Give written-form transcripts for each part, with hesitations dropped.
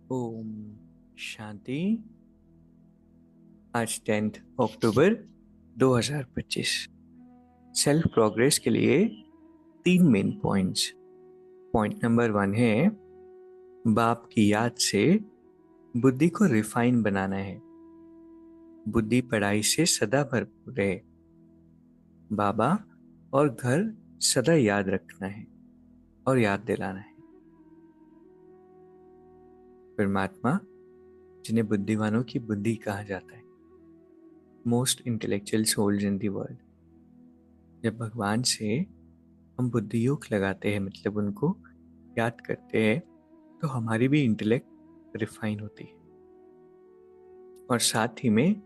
ओम शांति। आज 10 अक्टूबर 2025। Self progress के लिए 3 मेन पॉइंट्स। पॉइंट नंबर 1 है बाप की याद से बुद्धि को रिफाइन बनाना है। बुद्धि पढ़ाई से सदा भरपूर रहे। बाबा और घर सदा याद रखना है और याद दिलाना है। परमात्मा, जिन्हें बुद्धिमानों की बुद्धि कहा जाता है, most intellectual souls in the world. जब भगवान से हम बुद्धि योग लगाते हैं, मतलब उनको याद करते हैं, तो हमारी भी इंटेलेक्ट रिफाइन होती है। और साथ ही में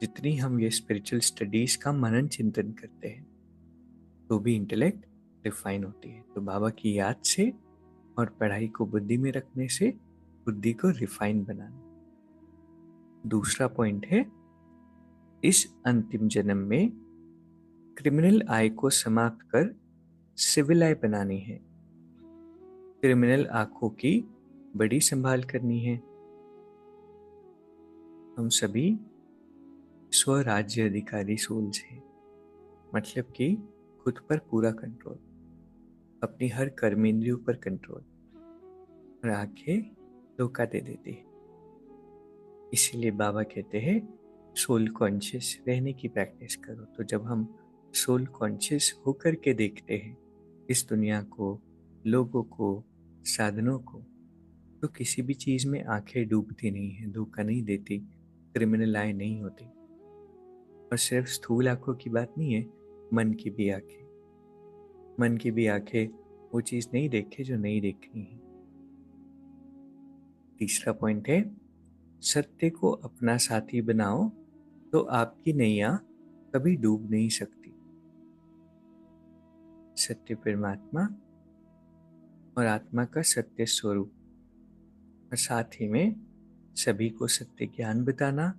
जितनी हम ये स्पिरिचुअल स्टडीज का मनन चिंतन करते हैं, तो भी इंटेलेक्ट रिफाइन होती है। तो बाबा की याद से और पढ़ाई को बुद्धि में रखने से बुद्धि को रिफाइन बनाना। दूसरा पॉइंट है, इस अंतिम जन्म में क्रिमिनल आय को समाप्त कर सिविल आय बनानी है। क्रिमिनल आंखों की बड़ी संभाल करनी है। हम सभी स्वराज्य अधिकारी सोल्स हैं, मतलब कि खुद पर पूरा कंट्रोल, अपनी हर कर्मेंद्रियों पर कंट्रोल, और आंखें धोखा दे देती है। इसीलिए बाबा कहते हैं सोल कॉन्शियस रहने की प्रैक्टिस करो। तो जब हम सोल कॉन्शियस होकर के देखते हैं इस दुनिया को, लोगों को, साधनों को, तो किसी भी चीज में आंखें डूबती नहीं है, धोखा नहीं देती, क्रिमिनल आई नहीं होती। और सिर्फ स्थूल आंखों की बात नहीं है, मन की भी आंखें। मन की भी आंखें वो चीज नहीं देखे जो नहीं देखनी है। तीसरा पॉइंट है, सत्य को अपना साथी बनाओ तो आपकी नैया कभी डूब नहीं सकती। सत्य परमात्मा और आत्मा का सत्य स्वरूप, और साथ ही में सभी को सत्य ज्ञान बताना,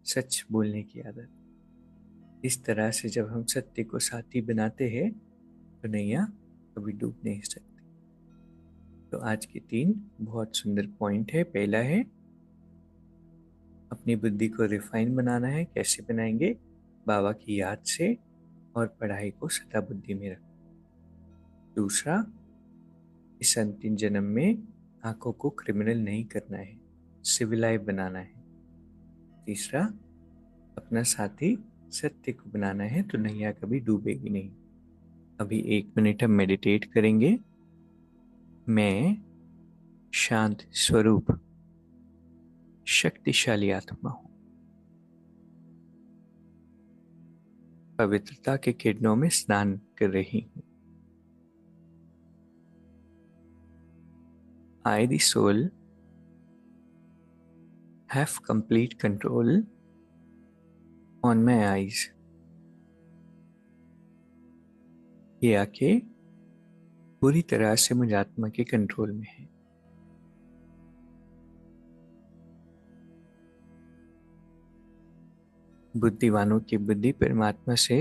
सच बोलने की आदत। इस तरह से जब हम सत्य को साथी बनाते हैं तो नैया कभी डूब नहीं सकती। तो आज के 3 बहुत सुंदर पॉइंट है। पहला है अपनी बुद्धि को रिफाइन बनाना है। कैसे बनाएंगे? बाबा की याद से और पढ़ाई को सदा बुद्धि में रख। दूसरा, इस अंतिम जन्म में आंखों को क्रिमिनल नहीं करना है, सिविलाइज बनाना है। तीसरा, अपना साथी सत्य को बनाना है तो नैया कभी डूबेगी नहीं। अभी 1 मिनट हम मेडिटेट करेंगे। मैं शांत स्वरूप शक्तिशाली आत्मा हूं, पवित्रता के किरणों में स्नान कर रही हूं। I, the soul, have complete control on my eyes. ये आंखें पूरी तरह से मुझ आत्मा के कंट्रोल में है। बुद्धिवानों की बुद्धि परमात्मा से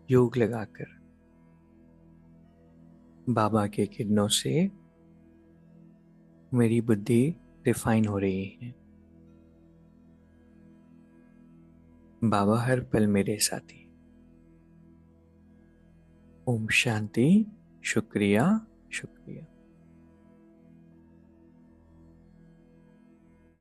योग लगाकर बाबा के किरणों से मेरी बुद्धि रिफाइन हो रही है। बाबा हर पल मेरे साथी। ओम शांति। शुक्रिया, शुक्रिया।